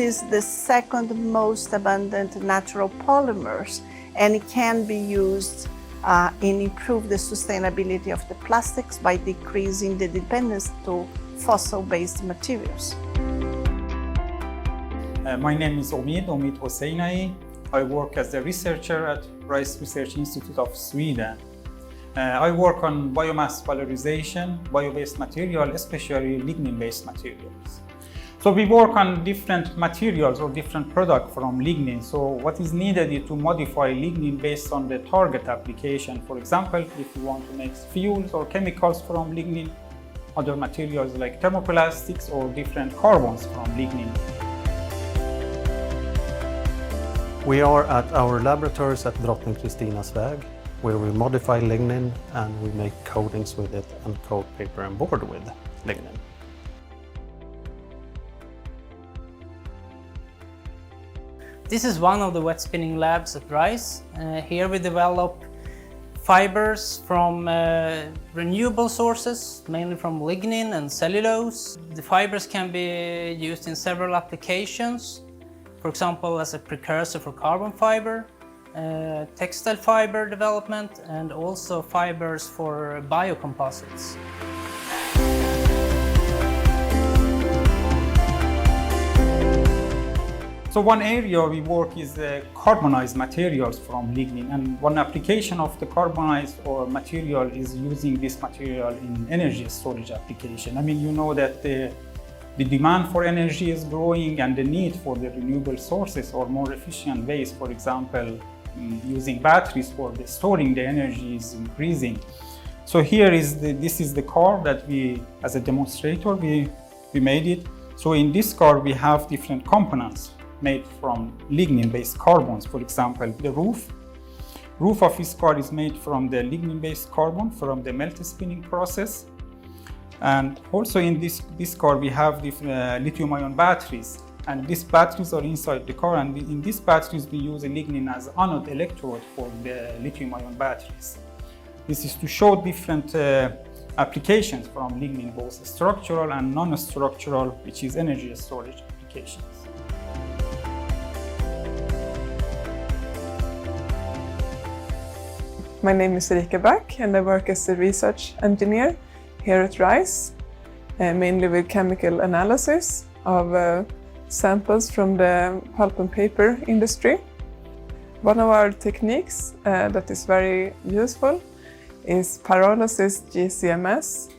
is the second most abundant natural polymers, and it can be used and improve the sustainability of the plastics by decreasing the dependence to fossil-based materials. My name is Omid Hoseinai. I work as a researcher at Rice Research Institute of Sweden. I work on biomass valorization, bio-based material, especially lignin-based materials. So we work on different materials or different products from lignin. So what is needed is to modify lignin based on the target application. For example, if you want to make fuels or chemicals from lignin, other materials like thermoplastics or different carbons from lignin. We are at our laboratories at Drottning Kristinas väg, where we modify lignin and we make coatings with it and coat paper and board with lignin. This is one of the wet spinning labs at Rice. Here we develop fibers from renewable sources, mainly from lignin and cellulose. The fibers can be used in several applications, for example as a precursor for carbon fiber, textile fiber development, and also fibers for biocomposites. So one area we work is carbonized materials from lignin, and one application of the carbonized or material is using this material in energy storage application. I mean, you know that the demand for energy is growing and the need for the renewable sources or more efficient ways, for example, using batteries for storing the energy is increasing. So here is this is the car that we, as a demonstrator, we made it. So in this car we have different components made from lignin-based carbons. For example, the roof of this car is made from the lignin-based carbon from the melt spinning process. And also in this car we have different lithium-ion batteries, and these batteries are inside the car, and in these batteries we use a lignin as anode electrode for the lithium-ion batteries. This is to show different applications from lignin, both structural and non-structural, which is energy storage applications. My name is Filipa Lima and I work as a research engineer here at Rice, mainly with chemical analysis of samples from the pulp and paper industry. One of our techniques that is very useful is pyrolysis GCMS,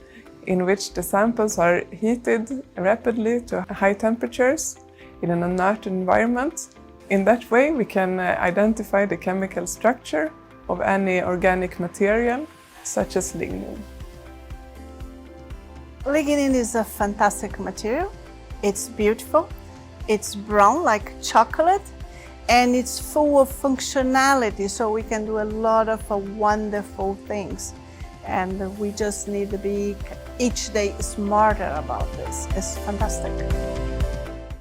in which the samples are heated rapidly to high temperatures in an inert environment. In that way we can identify the chemical structure of any organic material, such as lignin. Lignin is a fantastic material. It's beautiful, it's brown like chocolate, and it's full of functionality, so we can do a lot of wonderful things. And we just need to be each day smarter about this. It's fantastic.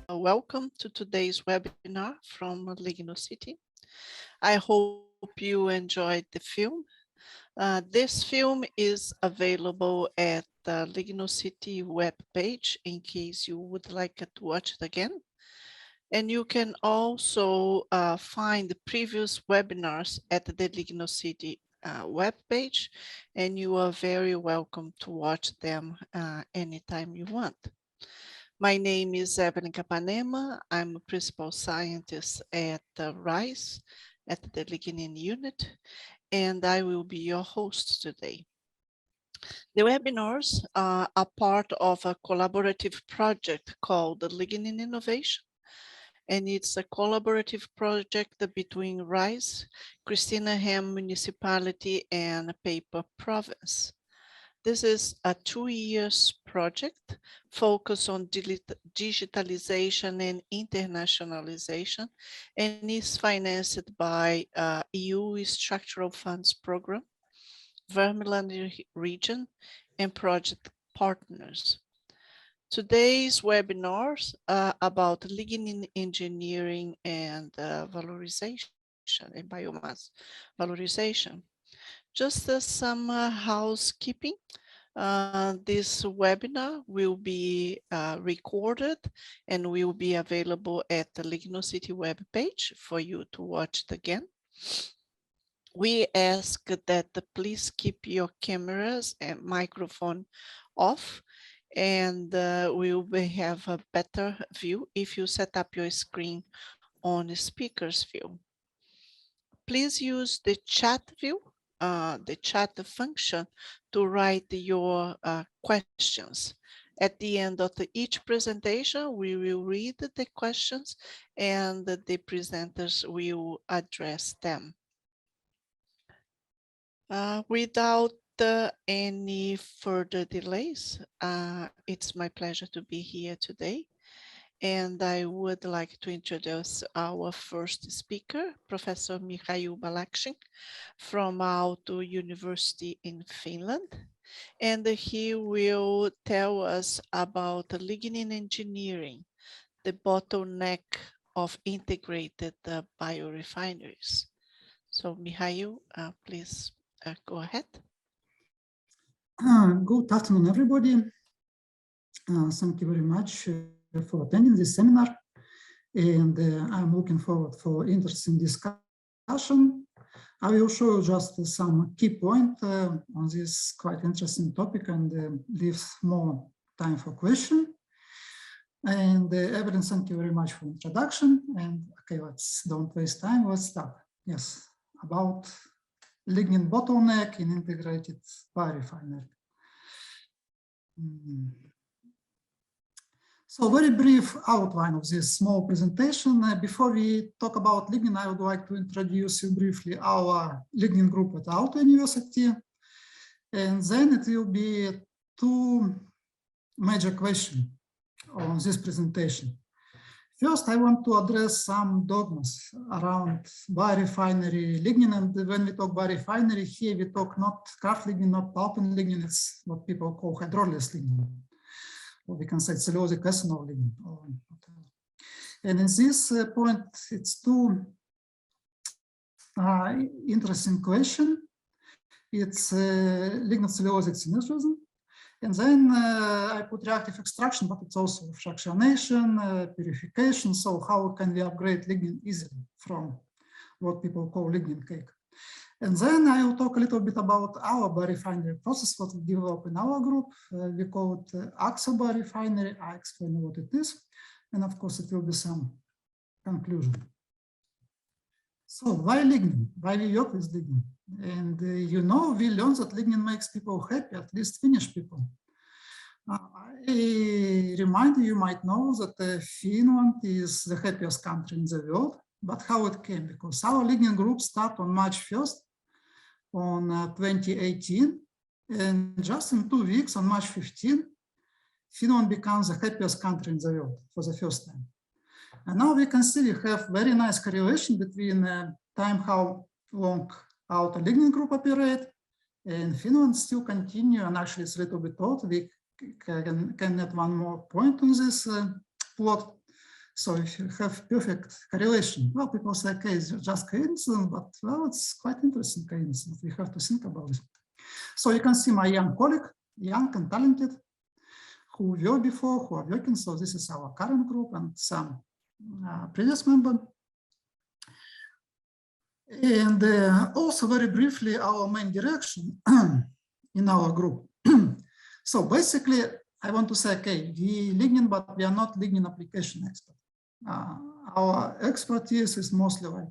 Welcome to today's webinar from LignoCity. I hope you enjoyed the film. This film is available at the LignoCity webpage in case you would like to watch it again. And you can also find the previous webinars at the LignoCity webpage, and you are very welcome to watch them anytime you want. My name is Evelyn Capanema. I'm a principal scientist at Rice at the Lignin unit, and I will be your host today. The webinars are part of a collaborative project called the Lignin Innovation, and it's a collaborative project between Rice, Kristinehamn Municipality, and Paper Province. This is a 2-year project focused on digitalization and internationalization, and is financed by EU Structural Funds Program, Vermland region, and project partners. Today's webinars are about lignin engineering and valorization and biomass valorization. Just some housekeeping. This webinar will be recorded and will be available at the LignoCity webpage for you to watch it again. We ask that please keep your cameras and microphone off, and we will have a better view if you set up your screen on the speaker's view. Please use the chat view, the chat function, to write your questions. At the end of each presentation, we will read the questions and the presenters will address them. Without any further delays, it's my pleasure to be here today. And I would like to introduce our first speaker, Professor Mikhail Balakshin from Aalto University in Finland. And he will tell us about lignin engineering, the bottleneck of integrated biorefineries. So Mikhail, please go ahead. Good afternoon, everybody. Thank you very much for attending this seminar, and I'm looking forward for interesting discussion. I will show you just some key points on this quite interesting topic and leave more time for question. And Evelyn, thank you very much for introduction. And okay, don't waste time. Let's start. Yes, about lignin bottleneck in integrated biorefinery. So very brief outline of this small presentation. Before we talk about lignin, I would like to introduce you briefly our lignin group at Aalto University. And then it will be two major questions on this presentation. First, I want to address some dogmas around biorefinery lignin. And when we talk biorefinery, here we talk not kraft lignin, not pulp and lignin, it's what people call hydrolysis lignin. Or we can say cellulosic ethanol lignin. And in this point, it's two interesting questions. It's lignin-cellulosic synergism. And then I put reactive extraction, but it's also fractionation, purification. So how can we upgrade lignin easily from what people call lignin cake? And then I will talk a little bit about our biorefinery process, what we develop in our group. We call it AXO biorefinery. I explain what it is. And of course, it will be some conclusion. So why lignin? Why we work with lignin? And you know, we learned that lignin makes people happy, at least Finnish people. I remind you might know that Finland is the happiest country in the world. But how it came? Because our lignin group started on March 1st on 2018. And just in 2 weeks, on March 15, Finland becomes the happiest country in the world for the first time. And now we can see we have very nice correlation between time how long our lignin group operate, and Finland still continue, and actually it's a little bit old. We can add one more point on this plot. So if you have perfect correlation, well, people say, okay, it's just coincidence, but well, it's quite interesting coincidence. We have to think about it. So you can see my young colleague, young and talented, who were before, who are working. So this is our current group and some previous member. And also very briefly, our main direction in our group. So basically, I want to say, okay, we lignin, but we are not lignin application expert. Our expertise is mostly like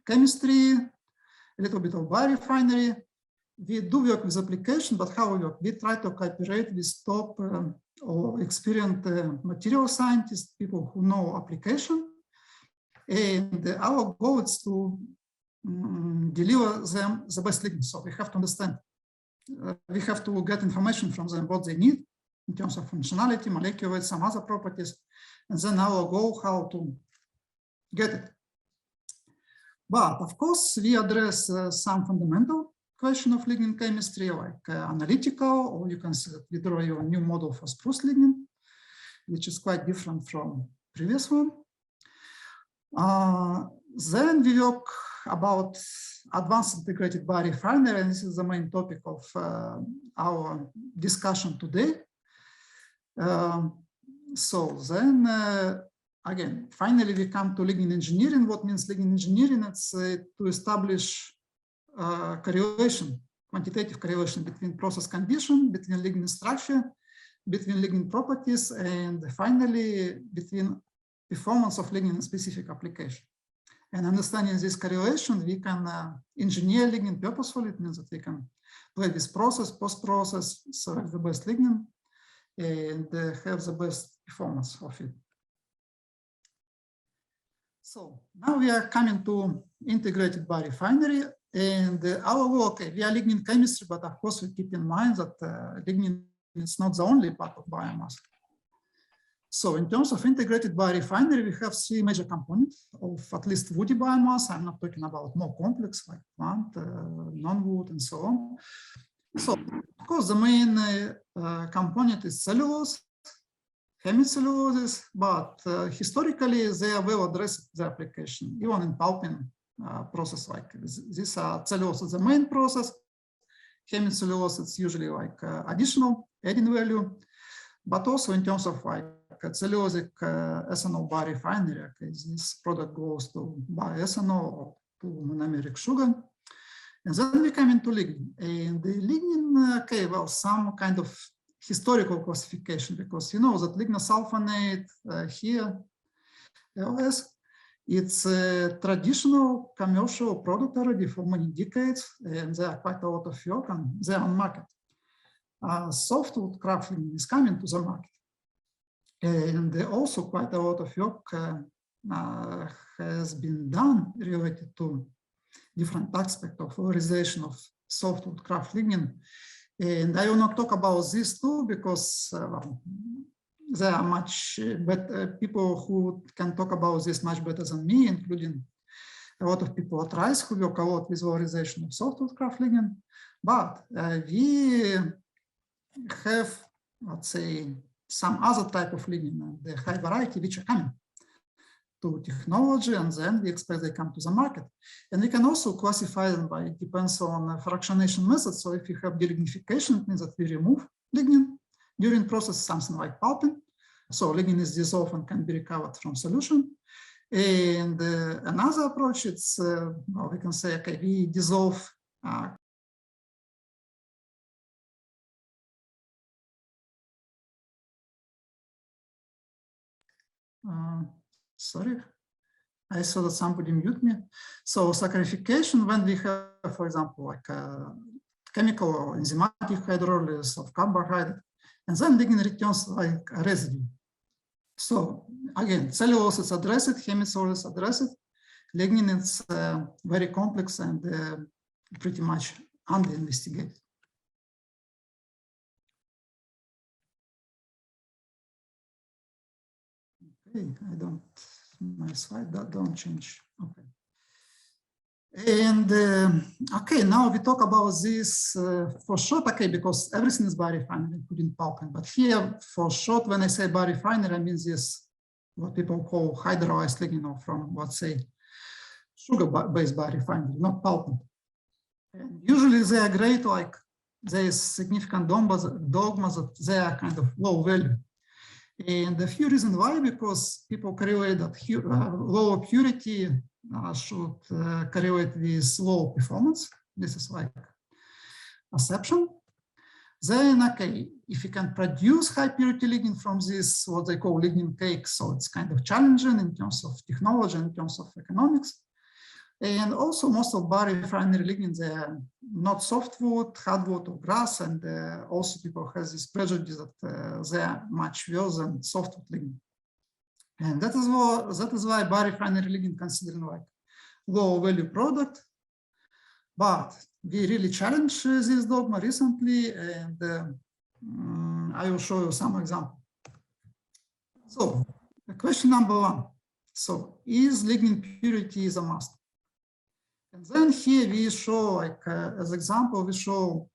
chemistry, a little bit of biorefinery. We do work with application, but how we work? We try to cooperate with top or experienced material scientists, people who know application. And our goal is to deliver them the best lignin. So we have to understand, we have to get information from them what they need in terms of functionality, molecular weight, some other properties, and then our goal how to get it. But of course, we address some fundamental question of lignin chemistry, like analytical, or you can see that we draw your new model for spruce lignin, which is quite different from previous one. Then we work about advanced integrated biorefinery, and this is the main topic of our discussion today. So then, again, finally we come to lignin engineering. What means lignin engineering? It's to establish correlation, quantitative correlation between process condition, between lignin structure, between lignin properties, and finally between performance of lignin in specific application. And understanding this correlation, we can engineer lignin purposefully. It means that we can play this process, post-process, select the best lignin, and have the best performance of it. So now we are coming to integrated biorefinery, and our work, we are lignin chemistry, but of course we keep in mind that lignin is not the only part of biomass. So in terms of integrated biorefinery, we have three major components of at least woody biomass. I'm not talking about more complex like plant, non-wood, and so on. So of course the main component is cellulose, hemicelluloses, but historically they are well addressed the application, even in pulping process like this. These are cellulose is the main process. Hemicellulose is usually like additional adding value, but also in terms of like cellulosic ethanol biorefinery, okay, this product goes to bioethanol or to monomeric sugar. And then we come into lignin. And the lignin, okay, well, some kind of historical classification, because you know that lignosulfonate here, LS, it's a traditional commercial product already for many decades, and there are quite a lot of work and they're on market. Softwood kraft lignin is coming to the market. And also quite a lot of work has been done related to different aspects of valorization of softwood kraft lignin. And I will not talk about this too, because there are much better people who can talk about this much better than me, including a lot of people at RISE who work a lot with valorization of softwood kraft lignin. But we have, let's say, some other type of lignin, the high variety, which are coming to technology, and then we expect they come to the market. And we can also classify them by, it depends on fractionation method. So if you have delignification, it means that we remove lignin during process, something like pulping. So lignin is dissolved and can be recovered from solution. And another approach, it's, well, we can say, okay, we dissolve sorry, I saw that somebody mute me. So saccharification, when we have, for example, like a chemical or enzymatic hydrolysis of carbohydrate, and then lignin returns like a residue. So again, cellulose is addressed, hemicellulose is addressed. Lignin is very complex and pretty much under-investigated. Okay, I don't, my slide that don't change. Okay. And okay, now we talk about this for short, okay, because everything is biorefinery, including pulping. But here, for short, when I say biorefinery, I mean this, what people call hydrolyzed lignin, or from, let's say, sugar-based biorefinery, not pulping. And usually they are great, like there is significant dogma that they are kind of low value. And a few reasons why, because people correlate that lower purity should correlate with low performance. This is like perception. Then, okay, if you can produce high purity lignin from this, what they call lignin cake, so it's kind of challenging in terms of technology, in terms of economics. And also most of biorefinery lignin, they are not softwood, hardwood, or grass, and also people have this prejudice that they are much worse than softwood lignin. And that is why biorefinery lignin considered like low value product. But we really challenged this dogma recently, and I will show you some examples. So question number one. So is lignin purity is a must? And then here we show, like as example, we show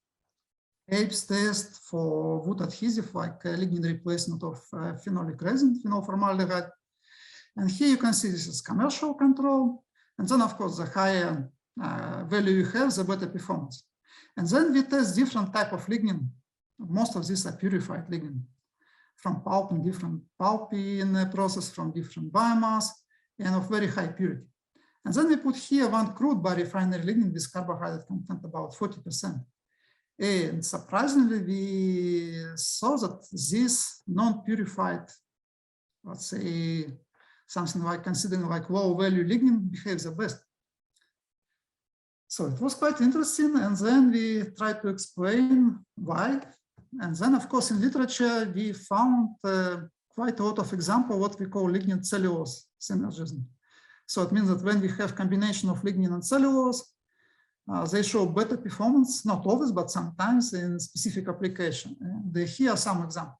Abe's test for wood adhesive, like lignin replacement of phenolic resin, phenol formaldehyde. And here you can see this is commercial control. And then, of course, the higher value you have, the better performance. And then we test different type of lignin. Most of these are purified lignin from pulp and different pulping process, from different biomass, and of very high purity. And then we put here one crude biorefinery lignin with carbohydrate content about 40%. And surprisingly, we saw that this non-purified, let's say, something like considering like low value lignin behaves the best. So it was quite interesting. And then we tried to explain why. And then, of course, in literature, we found quite a lot of examples, what we call lignin cellulose synergism. So it means that when we have combination of lignin and cellulose, they show better performance, not always, but sometimes in specific application. And here are some examples.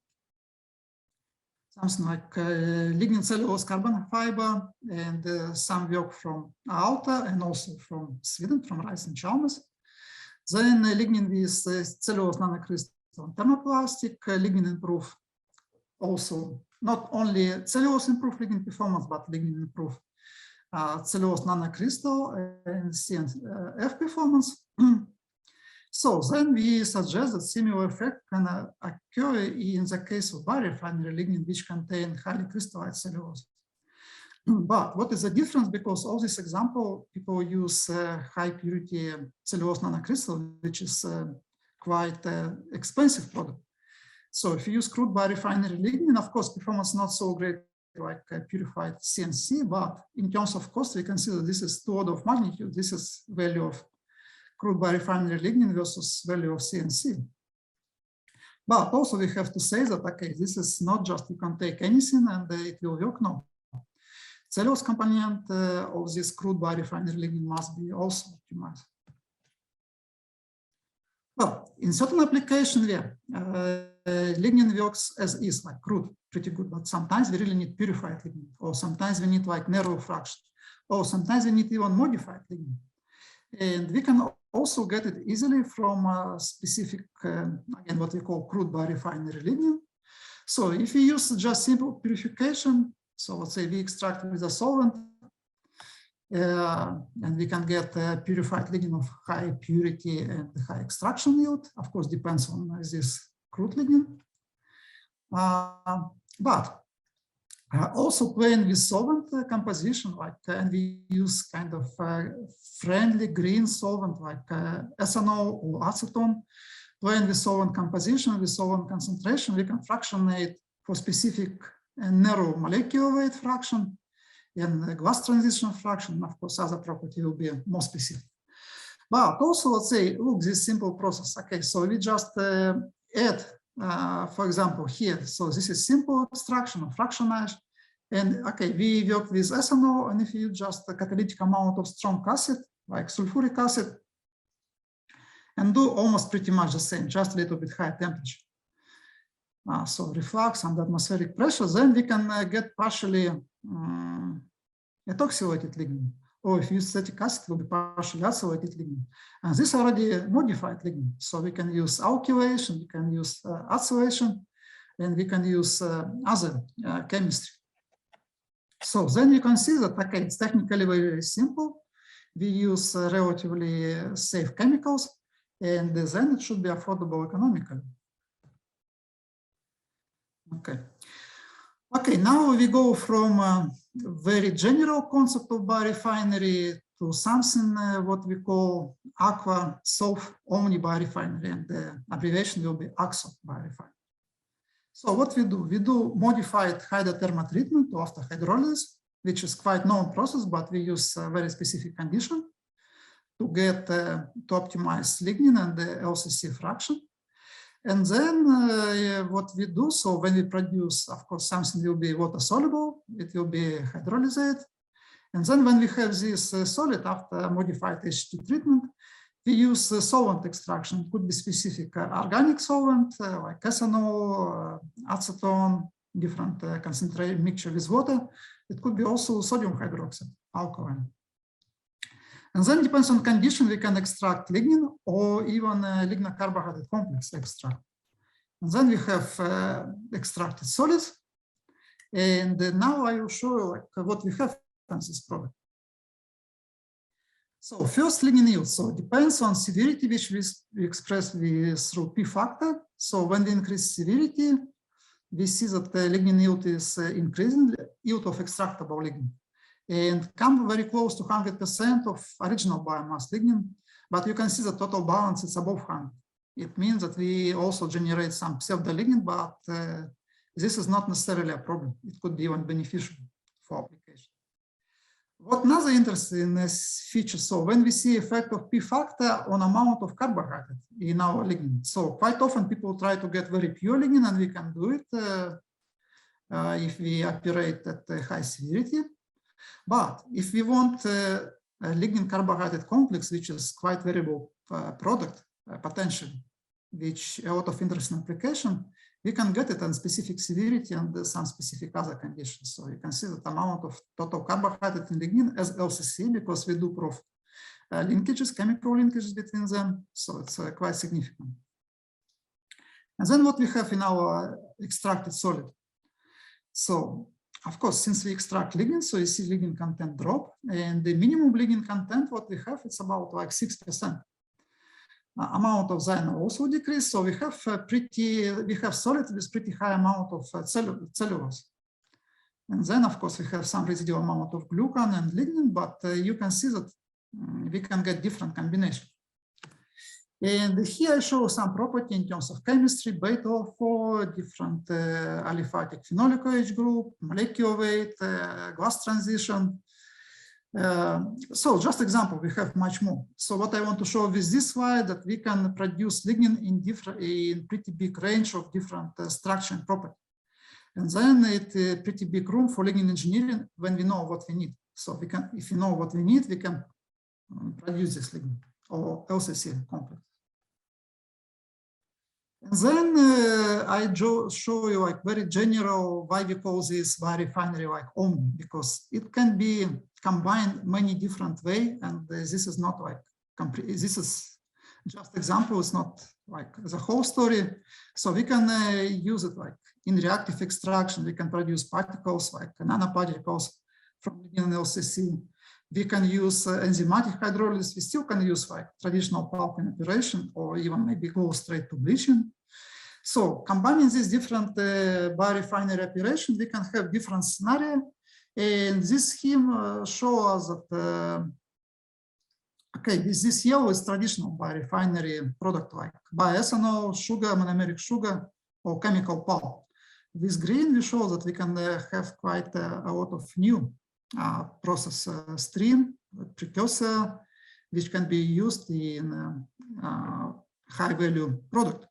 Something like lignin cellulose carbon fiber, and some work from Aalto and also from Sweden, from Rice and Chalmers. Then lignin with cellulose nanocrystal and thermoplastic. Lignin improve also, not only cellulose improve lignin performance, but lignin improve cellulose nanocrystal and CNF performance. So then we suggest that similar effect can occur in the case of biorefinery lignin, which contain highly crystallized cellulose. But what is the difference? Because all this example, people use high purity cellulose nanocrystal, which is quite expensive product. So if you use crude biorefinery lignin, of course, performance not so great like purified CNC, but in terms of cost, we consider this is 2 orders of magnitude. This is value of crude biorefinery lignin versus value of CNC. But also we have to say that, okay, this is not just you can take anything and it will work. No. Cellulose component of this crude biorefinery lignin must be also optimized. Well, in certain applications, yeah, lignin works as is, like crude, pretty good, but sometimes we really need purified lignin, or sometimes we need like narrow fraction, or sometimes we need even modified lignin. And we can also get it easily from a specific, again, what we call crude biorefinery lignin. So if we use just simple purification, so let's say we extract with a solvent, and we can get purified lignin of high purity and high extraction yield. Of course, depends on this crude lignin. But also playing with solvent composition, like, and we use kind of friendly green solvent like ethanol or acetone. Playing with solvent composition, with solvent concentration, we can fractionate for specific narrow molecular weight fraction and glass transition fraction. Of course, other property will be more specific. But also, let's say, look, this simple process. Okay, so we just add, for example, here. So this is simple extraction or fractionation. And okay, we work with ethanol, and if you just a catalytic amount of strong acid, like sulfuric acid, and do almost pretty much the same, just a little bit higher temperature. So reflux under atmospheric pressure, then we can get partially ethoxylated lignin, or if you use acetic acid, it will be partially acylated lignin. And this is already modified lignin. So we can use alkylation, we can use acylation, and we can use other chemistry. So then you can see that, okay, it's technically very simple. We use relatively safe chemicals, and then it should be affordable economically. Okay. Okay, now we go from a very general concept of biorefinery to something what we call aqua soft omni biorefinery, and the abbreviation will be AXO biorefinery. So what we do modified hydrothermal treatment after hydrolysis, which is quite known process, but we use a very specific condition to get to optimize lignin and the LCC fraction. And then what we do, so when we produce, of course, something will be water soluble, it will be hydrolyzed. And then when we have this solid after modified H2 treatment, we use solvent extraction. It could be specific organic solvent like ethanol, acetone, different concentrated mixture with water. It could be also sodium hydroxide, alkaline. And then depends on condition, we can extract lignin or even lignocarbohydrate complex extract. And then we have extracted solids. And now I will show you like what we have from this product. So first, lignin yield. So it depends on severity, which we express through P factor. So when we increase severity, we see that the lignin yield is increasing, yield of extractable lignin, and come very close to 100% of original biomass lignin. But you can see the total balance is above 100. It means that we also generate some pseudo-lignin, but this is not necessarily a problem. It could be even beneficial for application. What another interesting feature, so when we see effect of P factor on amount of carbohydrate in our lignin, so quite often people try to get very pure lignin, and we can do it if we operate at a high severity. But if we want a lignin carbohydrate complex, which is quite variable product potential, which a lot of interesting application, we can get it on specific severity and some specific other conditions. So you can see that amount of total carbohydrate in lignin as LCC, because we do proof linkages, chemical linkages between them. So it's quite significant. And then what we have in our extracted solid. So of course, since we extract lignin, so you see lignin content drop, and the minimum lignin content, what we have, it's about like 6%. Amount of Zyno also decreased, so we have solid with pretty high amount of cellulose. And then, of course, we have some residual amount of glucan and lignin, but you can see that we can get different combinations. And here I show some property in terms of chemistry, beta for different aliphatic phenolic OH group, molecular weight, glass transition. So just example, we have much more. So what I want to show with this slide, that we can produce lignin in pretty big range of different structure and property. And then it's a pretty big room for lignin engineering when we know what we need. So we can, if we know what we need, we can produce this lignin or LCC complex. And then I show you like very general why we call this biorefinery like omni, because it can be combined many different ways, and this is not like this is just example. It's not like the whole story. So we can use it like in reactive extraction. We can produce particles like nanoparticles from lignin and LCC. We can use enzymatic hydrolysis. We still can use like traditional pulping operation, or even maybe go straight to bleaching. So combining these different biorefinery operations, we can have different scenarios. And this scheme shows us that, okay, this yellow is traditional biorefinery product like bioethanol, sugar, monomeric sugar, or chemical pulp. With green, we show that we can have quite a lot of new process stream, precursor, which can be used in high value product.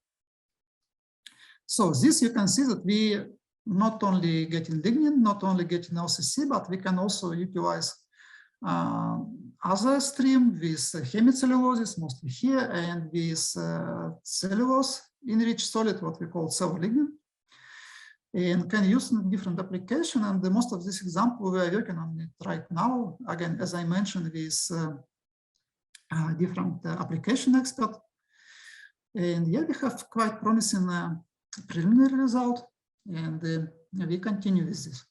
So this you can see that we not only getting lignin, not only getting LCC, but we can also utilize other stream with hemicelluloses, mostly here, and with cellulose enriched solid, what we call cell lignin, and can use in different application. And the most of this example we are working on it right now, again, as I mentioned, with different application expert. And yeah, we have quite promising preliminary result, and we continue with this.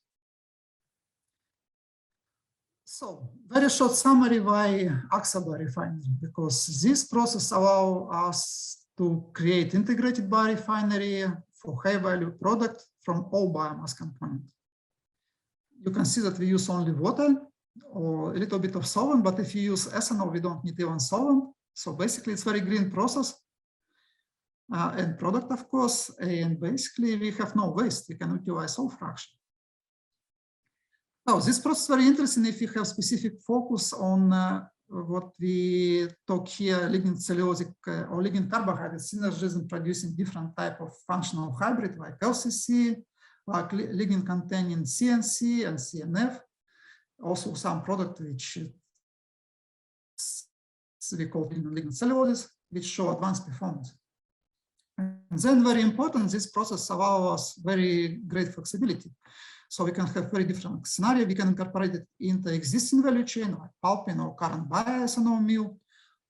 So very short summary why AXA biorefinery, because this process allows us to create integrated biorefinery for high value product from all biomass components. You can see that we use only water or a little bit of solvent, but if you use ethanol, we don't need even solvent. So basically it's very green process. And product, of course, and basically we have no waste. We can utilize all fraction. Now, this process is very interesting if you have specific focus on what we talk here, lignin cellulosic or lignin carbohydrate synergism, producing different type of functional hybrid like LCC, like lignin containing CNC and CNF, also some product which we call lignin cellulose, which show advanced performance. And then very important, this process allows us very great flexibility. So we can have very different scenario. We can incorporate it into existing value chain like pulping or current bioethanol mill,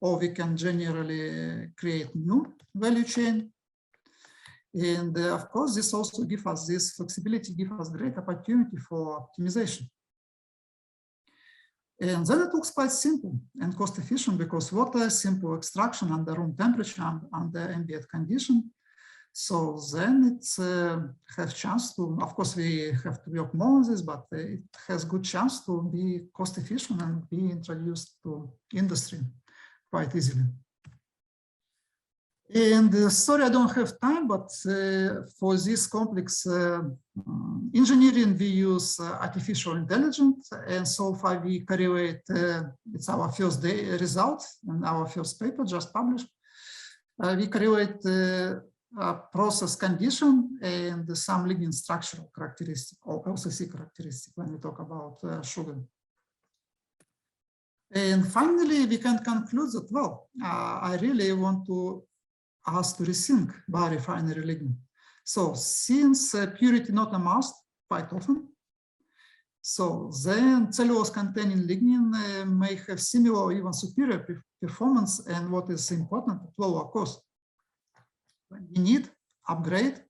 or we can generally create new value chain. And of course, this also gives us this flexibility, gives us great opportunity for optimization. And then it looks quite simple and cost efficient because water, simple extraction under room temperature and under ambient condition. So then it's has chance to, of course, we have to work more on this, but it has good chance to be cost efficient and be introduced to industry quite easily. And sorry, I don't have time, but for this complex engineering, we use artificial intelligence. And so far we create, it's our first day result and our first paper just published. We create a process condition and some lignin structural characteristic or LCC characteristic when we talk about sugar. And finally, we can conclude that, well, I really want to ask to rethink biorefinery lignin. So since purity not a must quite often, so then cellulose containing lignin may have similar or even superior performance, and what is important, at lower cost. When we need upgrade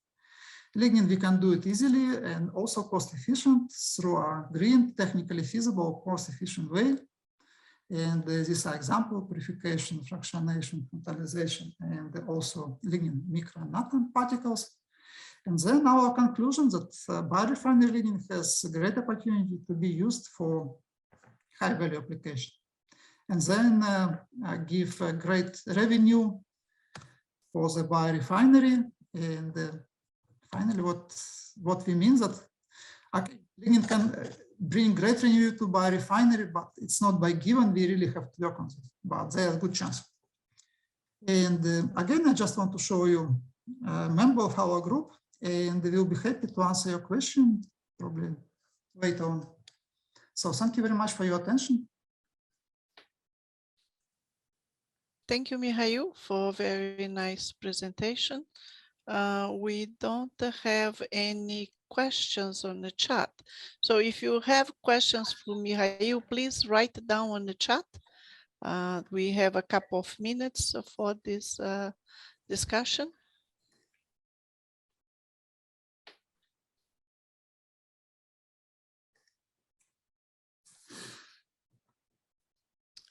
lignin, we can do it easily and also cost efficient through a green, technically feasible, cost efficient way. And these are example: purification, fractionation, metallization, and also lignin micro and nano particles. And then our conclusion that biorefinery lignin has a great opportunity to be used for high value application. And then give a great revenue for the biorefinery. And finally, what we mean that lignin can bring great revenue to biorefinery, but it's not by given. We really have to work on this, but there's a good chance. And again, I just want to show you a member of our group, and we'll be happy to answer your question probably later on. So thank you very much for your attention. Thank you, Mikhail, for a very nice presentation. We don't have any questions on the chat. So if you have questions for Mikhail, please write it down on the chat. We have a couple of minutes for this discussion.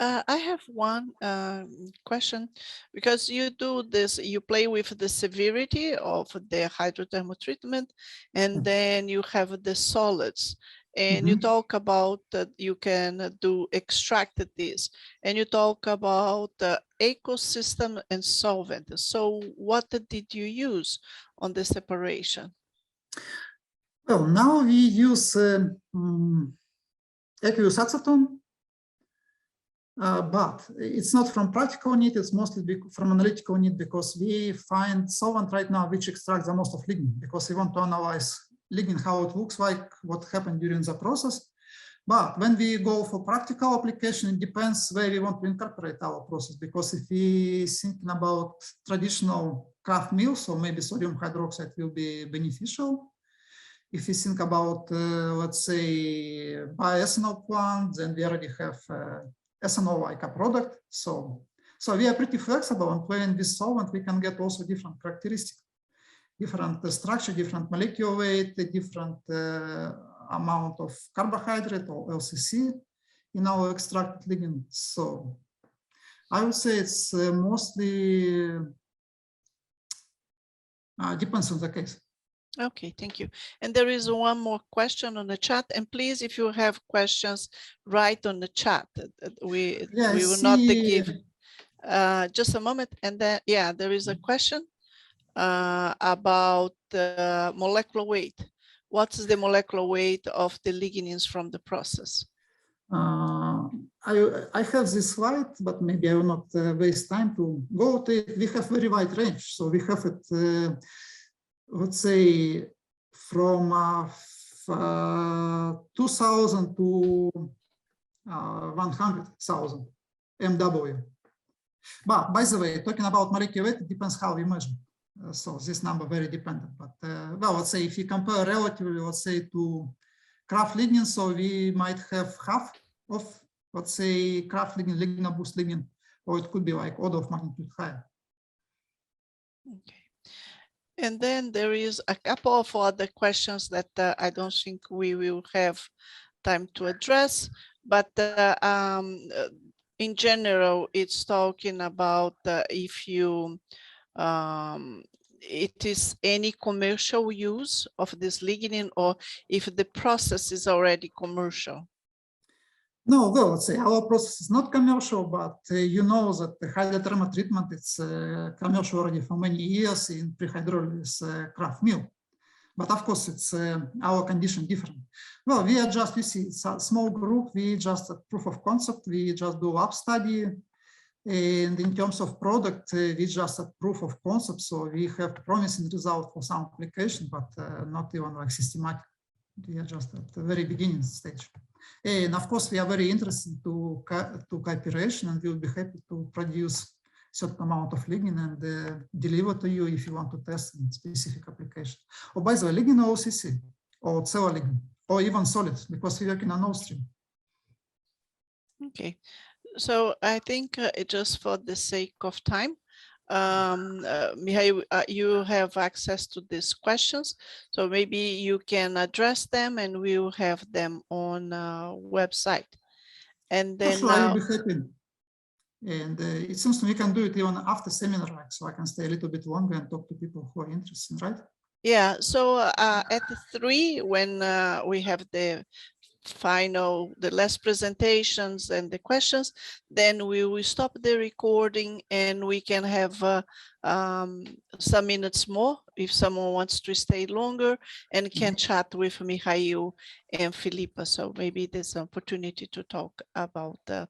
I have one question, because you do this, you play with the severity of the hydrothermal treatment, and then you have the solids, and you talk about that you can do extract this, and you talk about the ecosystem and solvent. So what did you use on the separation? Well, now we use aqueous acetone. But it's not from practical need, it's mostly from analytical need, because we find solvent right now which extracts the most of lignin, because we want to analyze lignin, how it looks like, what happened during the process. But when we go for practical application, it depends where we want to incorporate our process, because if we thinking about traditional craft mills, so maybe sodium hydroxide will be beneficial. If you think about, let's say, bioethanol plant, then we already have ethanol like a product. So we are pretty flexible, and playing with solvent, we can get also different characteristics, different structure, different molecular weight, different amount of carbohydrate or LCC in our extracted lignin. So I would say it's mostly depends on the case. Okay, thank you. And there is one more question on the chat. And please, if you have questions, write on the chat. We will not give just a moment. And then, yeah, there is a question about the molecular weight. What is the molecular weight of the lignins from the process? I have this slide, but maybe I will not waste time to go to it. We have very wide range. So we have it let's say from 2,000 to 100,000 MW. But by the way, talking about molecular weight, it depends how we measure. So this number very dependent. But well, let's say if you compare relatively, let's say to craft lignin, so we might have half of, let's say, craft lignin, lignoboost lignin, or it could be like order of magnitude higher. Okay. And then there is a couple of other questions that I don't think we will have time to address. but in general, it's talking about if you it is any commercial use of this lignin, or if the process is already commercial. No, well, let's say our process is not commercial, but you know that the hydrothermal treatment is commercial already for many years in pre-hydrolysis craft mill. But of course, it's our condition different. Well, we are just, you see, it's a small group. We just a proof of concept. We just do lab study. And in terms of product, we just a proof of concept. So we have promising result for some application, but not even like systematic. We are just at the very beginning stage. And of course, we are very interested to cooperation, and we will be happy to produce certain amount of lignin and deliver to you if you want to test in specific application. Or by the way, lignin or OCC, or cellular lignin, or even solid, because we work in an stream. Okay, so I think just for the sake of time, Mikhail, you have access to these questions, so maybe you can address them and we will have them on our website. And then sure, I will be happy. And it seems to me we can do it even after seminar, right? So I can stay a little bit longer and talk to people who are interested, right? Yeah, so at 3, when we have the last presentations and the questions, then we will stop the recording and we can have some minutes more if someone wants to stay longer and can chat with Mikhail and Filipa. So maybe there's an opportunity to talk about to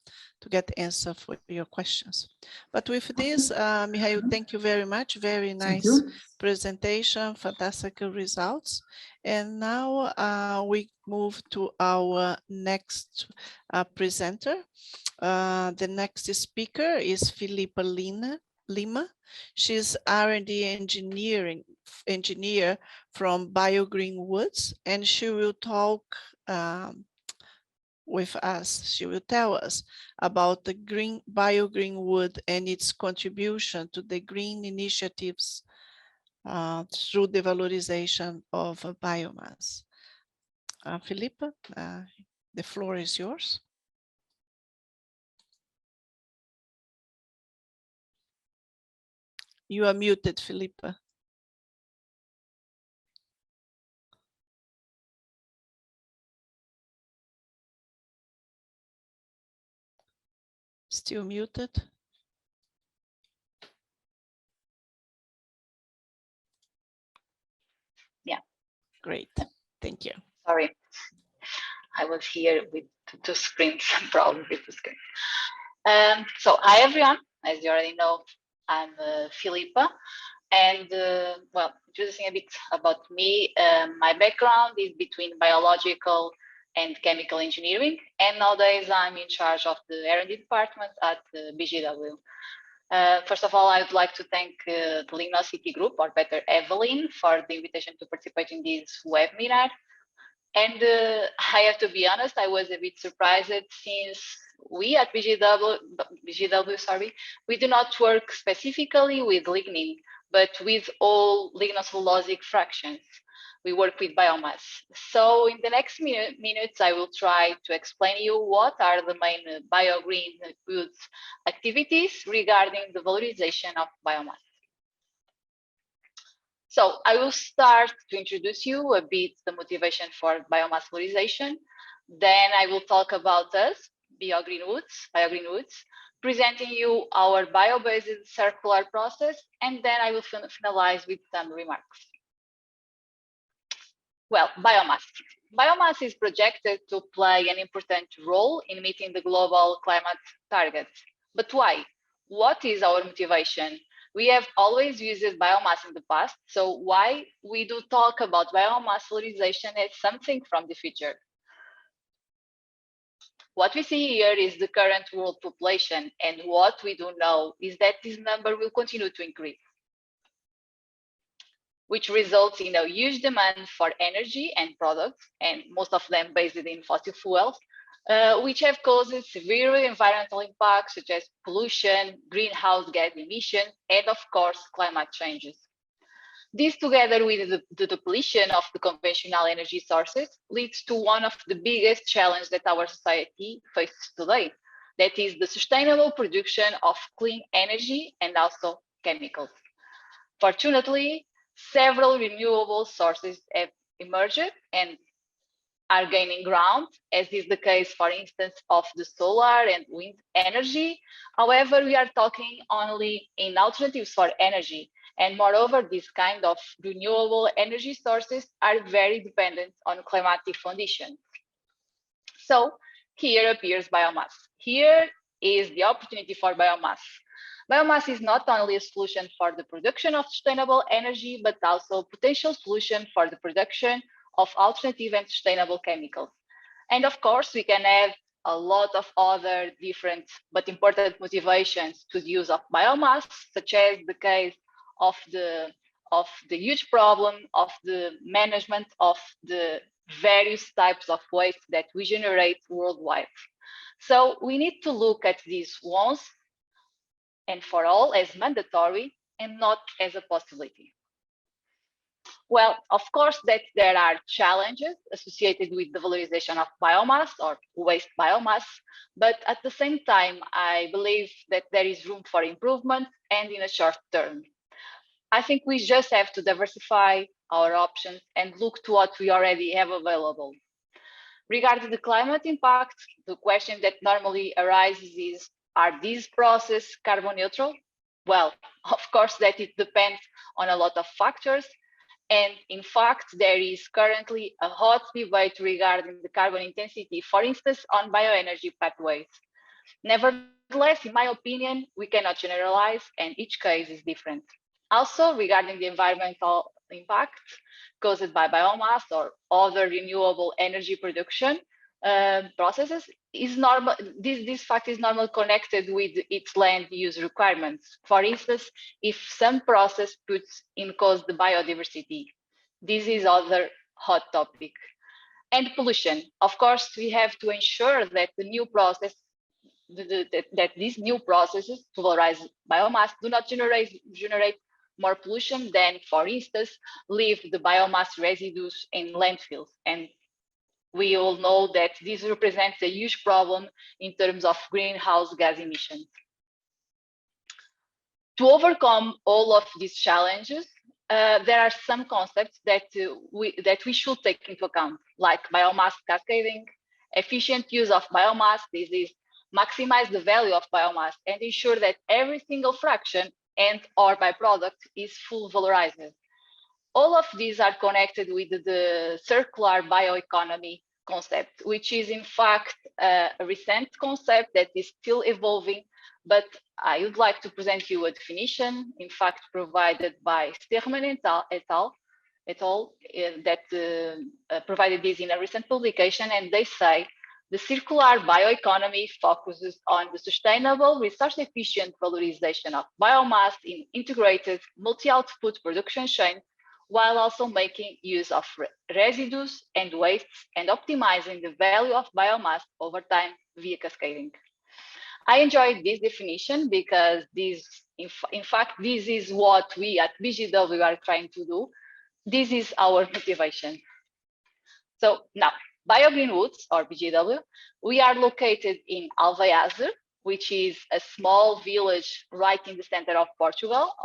get answer for your questions. But with this, Mikhail, thank you very much. Very nice presentation, fantastic results. And now we move to our next presenter. The next speaker is Filipa Lima. She's R&D engineer from BioGreen Woods, and she will talk with us. She will tell us about the BioGreen Wood and its contribution to the green initiatives through the valorization of biomass. Filipa, the floor is yours. You are muted, Filipa. Still muted. Yeah. Great. Thank you. Sorry, I was here with two screens, problem with the screen. So hi everyone, as you already know, I'm Filipa, and well, introducing a bit about me, my background is between biological and chemical engineering, and nowadays I'm in charge of the R&D department at BGW. First of all, I would like to thank the LignoCity group, or better Evelyn, for the invitation to participate in this webinar. And I have to be honest, I was a bit surprised since we at BGW, we do not work specifically with lignin, but with all lignocellulosic fractions. We work with biomass. So in the next minutes, I will try to explain you what are the main BioGreen Woods activities regarding the valorization of biomass. So I will start to introduce you a bit the motivation for biomass valorization. Then I will talk about us, BioGreen Woods, presenting you our bio-based circular process, and then I will finalize with some remarks. Well, biomass. Biomass is projected to play an important role in meeting the global climate targets. But why? What is our motivation? We have always used biomass in the past, so why we do talk about biomass valorization as something from the future? What we see here is the current world population, and what we do know is that this number will continue to increase, which results in a huge demand for energy and products, and most of them based in fossil fuels, which have caused severe environmental impacts such as pollution, greenhouse gas emissions, and of course, climate changes. This, together with the depletion of the conventional energy sources, leads to one of the biggest challenges that our society faces today. That is the sustainable production of clean energy and also chemicals. Fortunately, several renewable sources have emerged and are gaining ground, as is the case, for instance, of the solar and wind energy. However, we are talking only in alternatives for energy. And moreover, these kind of renewable energy sources are very dependent on climatic conditions. So here appears biomass. Here is the opportunity for biomass. Biomass is not only a solution for the production of sustainable energy, but also a potential solution for the production of alternative and sustainable chemicals. And of course, we can have a lot of other different but important motivations to the use of biomass, such as the case of the huge problem of the management of the various types of waste that we generate worldwide. So we need to look at these once and for all as mandatory and not as a possibility. Well, of course, that there are challenges associated with the valorization of biomass or waste biomass, but at the same time, I believe that there is room for improvement and in a short term. I think we just have to diversify our options and look to what we already have available. Regarding the climate impact, the question that normally arises is, are these processes carbon neutral? Well, of course, that it depends on a lot of factors. And in fact, there is currently a hot debate regarding the carbon intensity, for instance, on bioenergy pathways. Nevertheless, in my opinion, we cannot generalize, and each case is different. Also, regarding the environmental impact caused by biomass or other renewable energy production processes, is normal. This fact is normally connected with its land use requirements. For instance, if some process puts in cause the biodiversity, this is other hot topic. And pollution. Of course, we have to ensure that the new process, that these new processes to valorize biomass do not generate more pollution than, for instance, leave the biomass residues in landfills. And we all know that this represents a huge problem in terms of greenhouse gas emissions. To overcome all of these challenges, there are some concepts that we should take into account, like biomass cascading, efficient use of biomass. This is maximize the value of biomass and ensure that every single fraction and or byproduct is full valorized. All of these are connected with the circular bioeconomy concept, which is in fact a recent concept that is still evolving, but I would like to present you a definition, in fact, provided by Sterman et al. That provided this in a recent publication, and they say, the circular bioeconomy focuses on the sustainable, resource-efficient valorization of biomass in integrated multi-output production chains, while also making use of residues and wastes and optimizing the value of biomass over time via cascading. I enjoyed this definition because this, in fact, this is what we at BGW are trying to do. This is our motivation. So now, BioGreen Woods, or BGW, we are located in Alvaiazer, which is a small village right in the center of Portugal.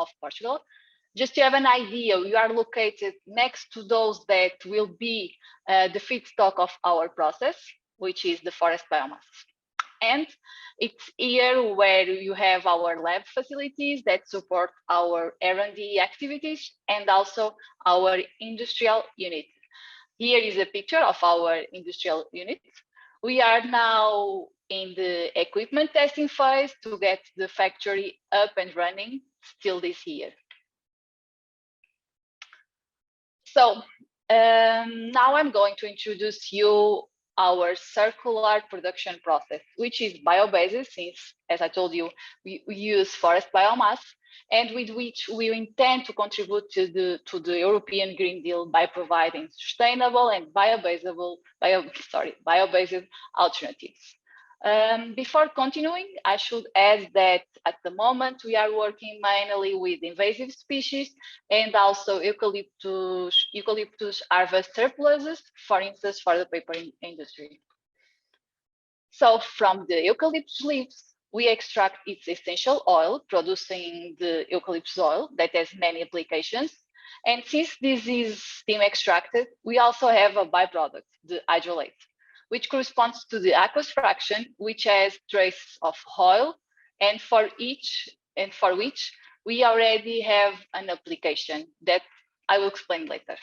Just to have an idea, we are located next to those that will be the feedstock of our process, which is the forest biomass. And it's here where you have our lab facilities that support our R&D activities and also our industrial unit. Here is a picture of our industrial unit. We are now in the equipment testing phase to get the factory up and running still this year. So now I'm going to introduce you our circular production process, which is bio-based, since, as I told you, we use forest biomass, and with which we intend to contribute to the European Green Deal by providing sustainable and bio-based alternatives. Before continuing, I should add that at the moment we are working mainly with invasive species and also eucalyptus harvest surpluses, for instance, for the paper industry. So from the eucalyptus leaves, we extract its essential oil, producing the eucalyptus oil that has many applications. And since this is steam extracted, we also have a byproduct, the hydrolate, which corresponds to the aqueous fraction, which has traces of oil, and for which we already have an application that I will explain later.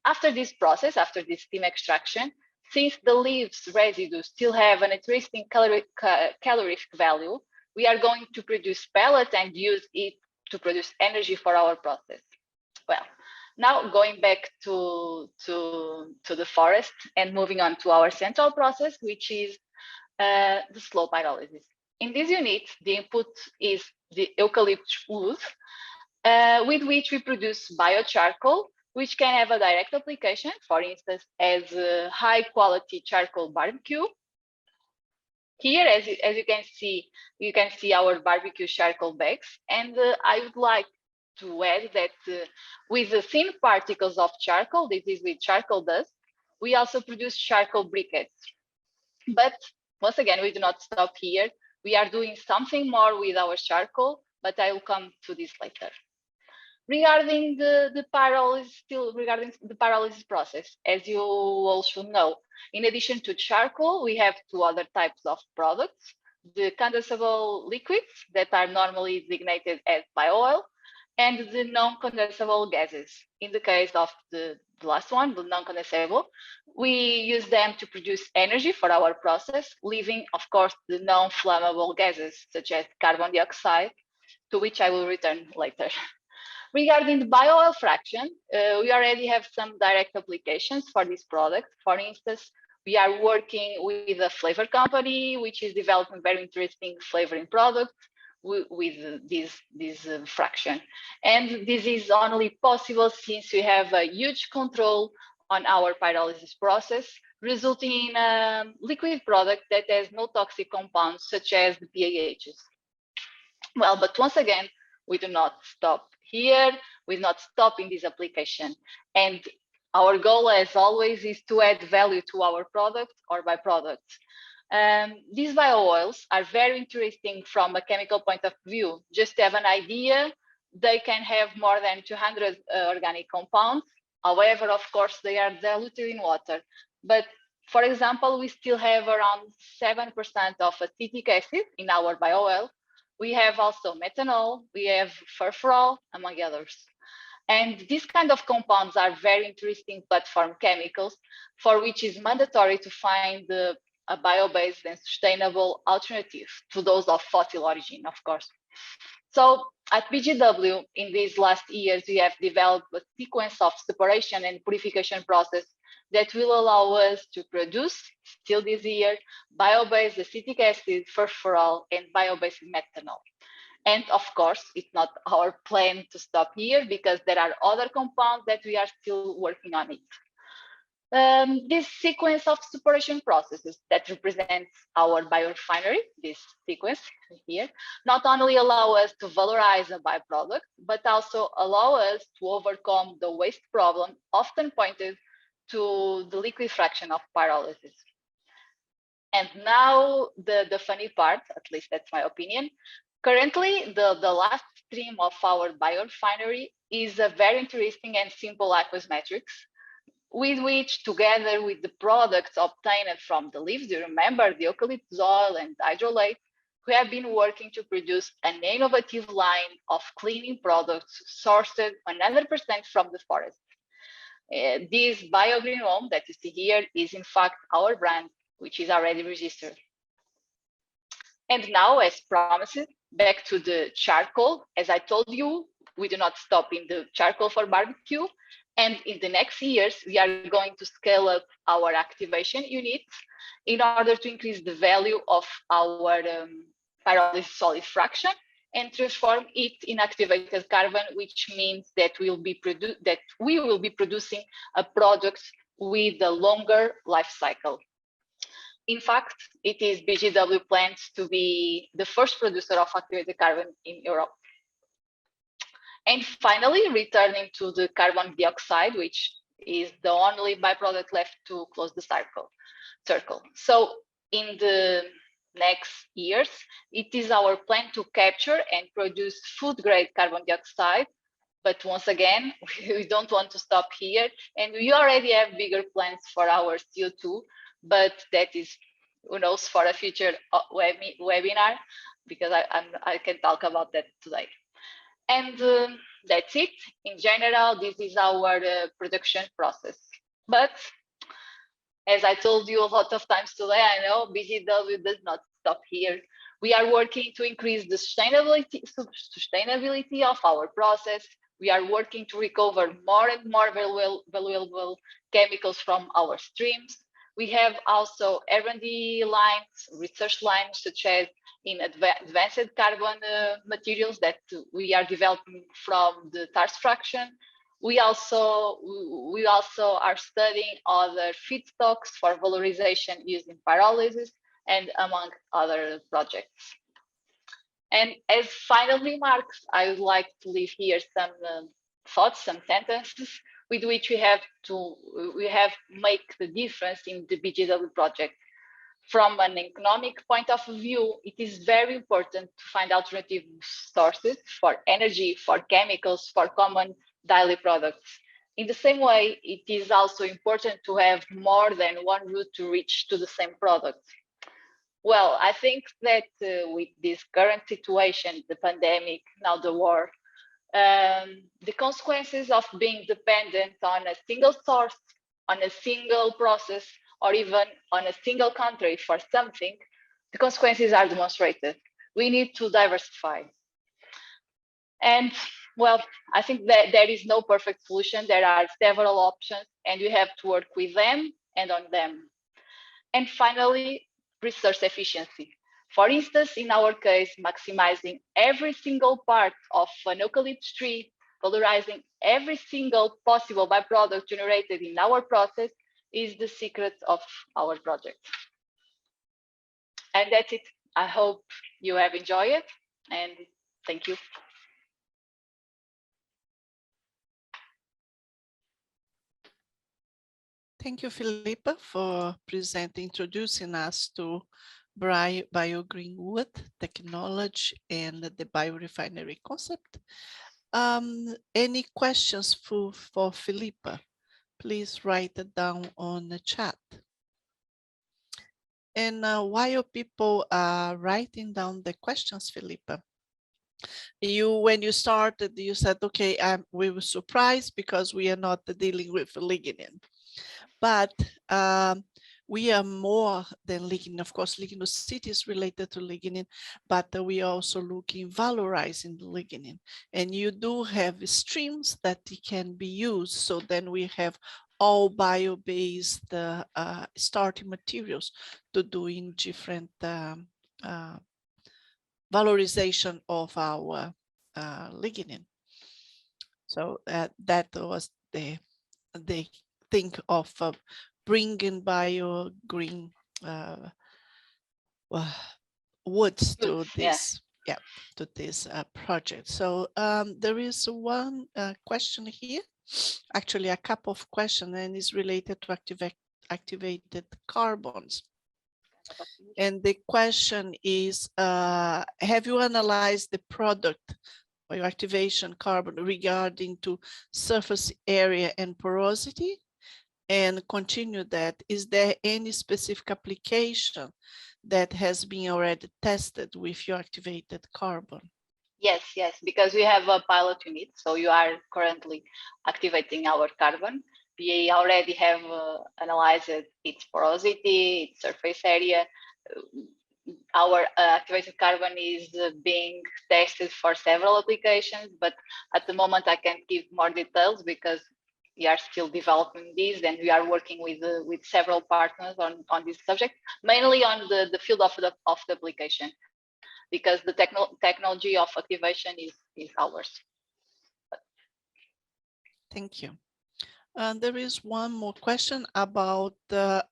After this process, after this steam extraction, since the leaves residue still have an interesting calorific value, we are going to produce pellet and use it to produce energy for our process. Well, now going back to the forest and moving on to our central process, which is the slow pyrolysis. In this unit, the input is the eucalyptus wood, with which we produce biocharcoal, which can have a direct application, for instance, as a high quality charcoal barbecue. Here, as you can see our barbecue charcoal bags. And I would like to add that with the thin particles of charcoal, this is with charcoal dust, we also produce charcoal briquettes. But once again, we do not stop here. We are doing something more with our charcoal, but I will come to this later. Regarding the pyrolysis process, as you all should know, in addition to charcoal, we have two other types of products: the condensable liquids that are normally designated as bio-oil, and the non-condensable gases. In the case of the last one, the non-condensable, we use them to produce energy for our process, leaving, of course, the non-flammable gases, such as carbon dioxide, to which I will return later. Regarding the bio-oil fraction, we already have some direct applications for this product. For instance, we are working with a flavor company, which is developing very interesting flavoring products with this fraction. And this is only possible since we have a huge control on our pyrolysis process, resulting in a liquid product that has no toxic compounds, such as the PAHs. Well, but once again, we do not stop here. We do not stop in this application. And our goal, as always, is to add value to our product or byproducts. These bio-oils are very interesting from a chemical point of view. Just to have an idea, they can have more than 200 organic compounds. However, of course, they are diluted in water. But for example, we still have around 7% of acetic acid in our bio-oil. We have also methanol, we have furfural, among others. And these kind of compounds are very interesting platform chemicals, for which is mandatory to find a bio-based and sustainable alternative to those of fossil origin, of course. So at BGW, in these last years, we have developed a sequence of separation and purification process that will allow us to produce, still this year, bio-based acetic acid, furfural, and bio-based methanol. And of course, it's not our plan to stop here because there are other compounds that we are still working on it. This sequence of separation processes that represents our biorefinery, this sequence here, not only allow us to valorize a byproduct, but also allow us to overcome the waste problem often pointed to the liquid fraction of pyrolysis. And now the funny part, at least that's my opinion. Currently, the last stream of our biorefinery is a very interesting and simple aqueous matrix, with which, together with the products obtained from the leaves, you remember the eucalyptus oil and hydrolate, we have been working to produce an innovative line of cleaning products sourced 100% from the forest. This BioGreen Home that you see here is in fact our brand, which is already registered. And now, as promised, back to the charcoal. As I told you, we do not stop in the charcoal for barbecue. And in the next years, we are going to scale up our activation units in order to increase the value of our pyrolysis solid fraction and transform it in activated carbon, which means that we will be producing a product with a longer life cycle. In fact, it is BGW plans to be the first producer of activated carbon in Europe. And finally, returning to the carbon dioxide, which is the only byproduct left to close the circle. So in the next years, it is our plan to capture and produce food-grade carbon dioxide. But once again, we don't want to stop here. And we already have bigger plans for our CO2, but that is, who knows, for a future webinar, because I can talk about that today. And that's it. In general, this is our production process. But as I told you a lot of times today, I know BGW does not stop here. We are working to increase the sustainability of our process. We are working to recover more and more valuable chemicals from our streams. We have also R&D lines, research lines, such as in advanced carbon materials that we are developing from the tar fraction. We also are studying other feedstocks for valorization using pyrolysis and among other projects. And as final remarks, I would like to leave here some thoughts, some sentences with which we have make the difference in the BGW project. From an economic point of view, it is very important to find alternative sources for energy, for chemicals, for common daily products. In the same way, it is also important to have more than one route to reach to the same product. Well, I think that with this current situation, the pandemic, now the war, the consequences of being dependent on a single source, on a single process, or even on a single country for something, the consequences are demonstrated. We need to diversify. And well, I think that there is no perfect solution. There are several options and we have to work with them and on them. And finally, resource efficiency. For instance, in our case, maximizing every single part of an eucalyptus tree, valorizing every single possible byproduct generated in our process is the secret of our project. And that's it. I hope you have enjoyed it, and thank you. Thank you, Filipa, for introducing us to BioGreen Wood technology and the biorefinery concept. Any questions for Filipa? Please write it down on the chat. And while people are writing down the questions, Filipa, when you started, you said, okay, we were surprised because we are not dealing with lignin. But we are more than lignin. Of course, LignoCity is related to lignin, but we are also looking valorizing the lignin. And you do have streams that can be used. So then we have all bio-based starting materials to do in different valorization of our lignin. So that was the think of bringing BioGreen woods to this, to this project. So there is one question here, actually a couple of questions, and is related to activated carbons. And the question is, have you analyzed the product or your activation carbon regarding to surface area and porosity? And continue that, is there any specific application that has been already tested with your activated carbon? Yes, because we have a pilot unit, so you are currently activating our carbon. We already have analyzed its porosity, its surface area. Our activated carbon is being tested for several applications, but at the moment I can't give more details because we are still developing this, and we are working with several partners on this subject, mainly on the field of the application, because the technology of activation is ours. Thank you. There is one more question about the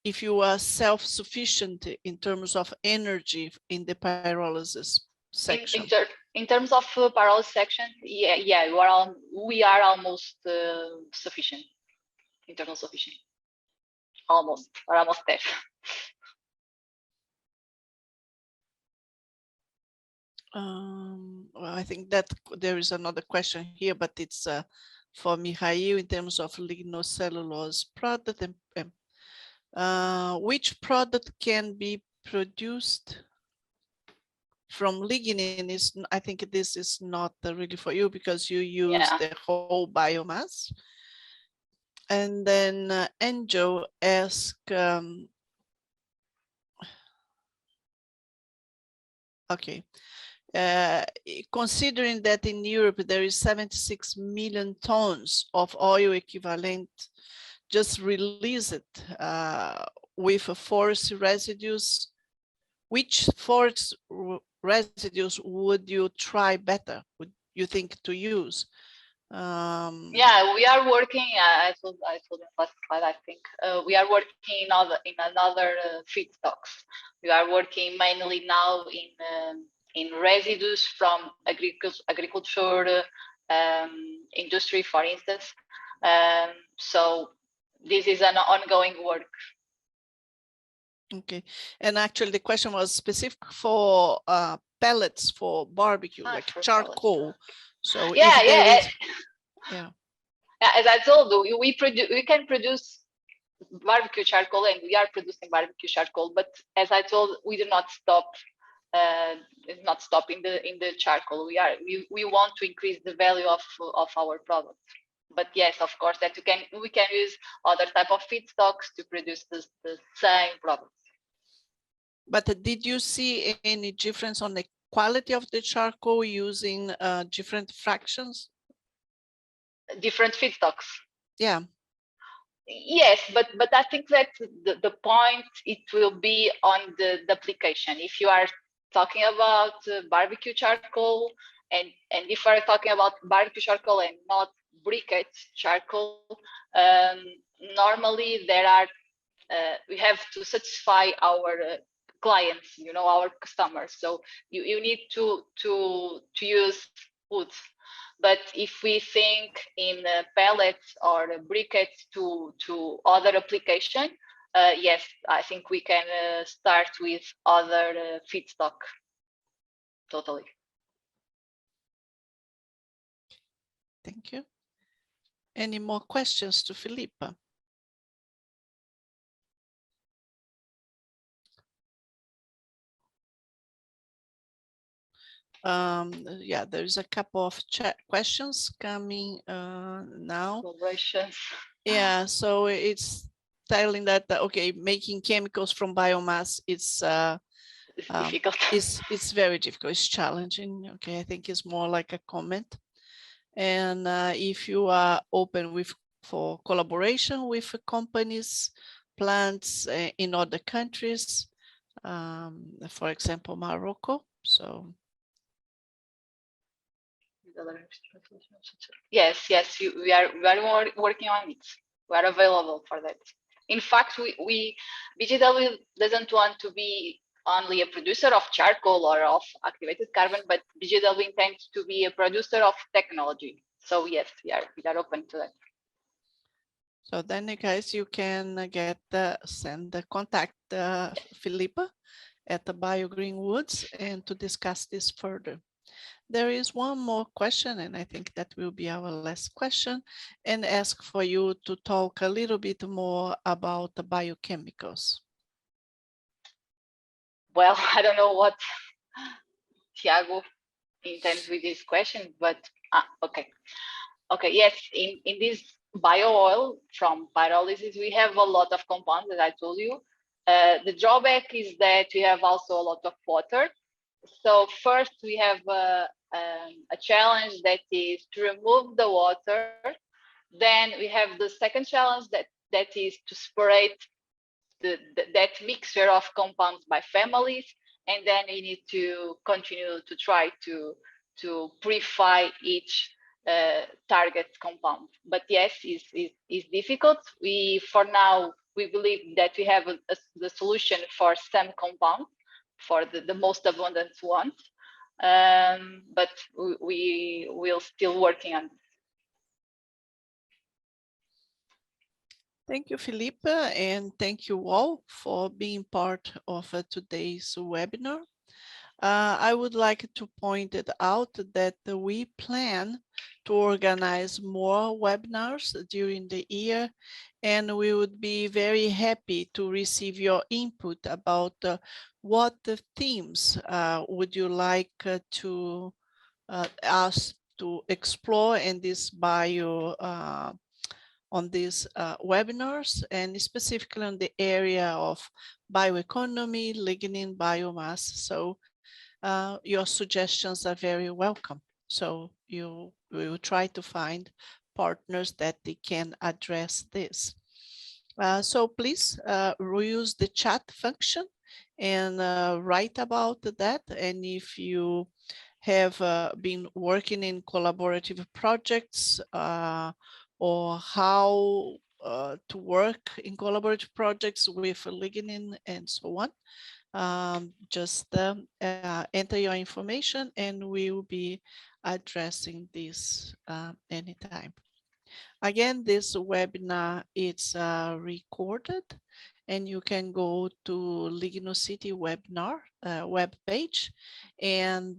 if you are self-sufficient in terms of energy in the pyrolysis section. In terms of pyrolysis section, yeah, we are almost sufficient, internal sufficient, almost there. Well, I think that there is another question here, but it's for Mikhail in terms of lignocellulose product. Which product can be produced from lignin? I think this is not really for you because you use the whole biomass. And then Angel asked, okay. Considering that in Europe there is 76 million tons of oil equivalent just released with forest residues, which forest residues would you try better, would you think to use? Yeah, we are working. I told you last slide. I think we are working in another feedstocks. We are working mainly now in residues from agriculture, industry, for instance. So this is an ongoing work. Okay, and actually the question was specific for pellets for barbecue, like charcoal. So yeah. As I told you, we can produce barbecue charcoal, and we are producing barbecue charcoal. But as I told, we do not stop. Not stop in the charcoal. We want to increase the value of our product. But yes, of course, that we can use other type of feedstocks to produce the same products. But did you see any difference on the quality of the charcoal using different fractions? Different feedstocks. Yeah. Yes, but I think that the point it will be on the application. If you are talking about barbecue charcoal, and if we are talking about barbecue charcoal and not briquette charcoal, normally there are we have to satisfy our clients, our customers. So you need to use wood. But if we think in pellets or briquettes to other application, yes, I think we can start with other feedstock. Totally. Thank you. Any more questions to Filipa? Yeah, there's a couple of chat questions coming now. Yeah, so it's telling that okay, making chemicals from biomass it's difficult. It's very difficult. It's challenging. Okay, I think it's more like a comment. And if you are open for collaboration with companies, plants in other countries, for example, Morocco. So. Yes, we are working on it. We are available for that. In fact, BGW doesn't want to be only a producer of charcoal or of activated carbon, but BGW intends to be a producer of technology. So yes, we are open to that. So then, guys, you can send the contact Filipa at the BioGreen Woods and to discuss this further. There is one more question, and I think that will be our last question, and ask for you to talk a little bit more about the biochemicals. Well, I don't know what Thiago intends with this question, but okay. Yes, in this bio oil from pyrolysis, we have a lot of compounds, as I told you. The drawback is that we have also a lot of water. So first we have a challenge that is to remove the water. Then we have the second challenge that is to separate that mixture of compounds by families. And then we need to continue to try to purify each target compound. But yes, it's difficult. We for now we believe that we have the solution for some compounds, for the most abundant ones, but we will still working on this. Thank you, Filipa, and thank you all for being part of today's webinar. I would like to point it out that we plan to organize more webinars during the year, and we would be very happy to receive your input about what the themes would you like to us to explore in this on these webinars, and specifically on the area of bioeconomy, lignin, biomass. So your suggestions are very welcome. So we will try to find partners that they can address this. So please reuse the chat function and write about that. And if you have been working in collaborative projects or how to work in collaborative projects with lignin and so on, just enter your information and we will be addressing this anytime. Again, this webinar is recorded and you can go to LignoCity webinar webpage and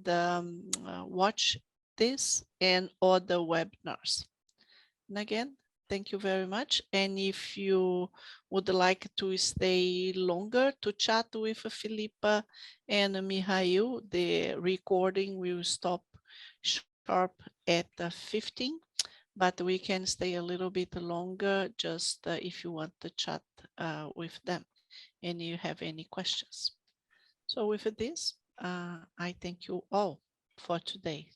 watch this and other webinars. And again, thank you very much. And if you would like to stay longer to chat with Filipa and Mikhail, the recording will stop sharp at 15, but we can stay a little bit longer just if you want to chat with them and you have any questions. So with this, I thank you all for today.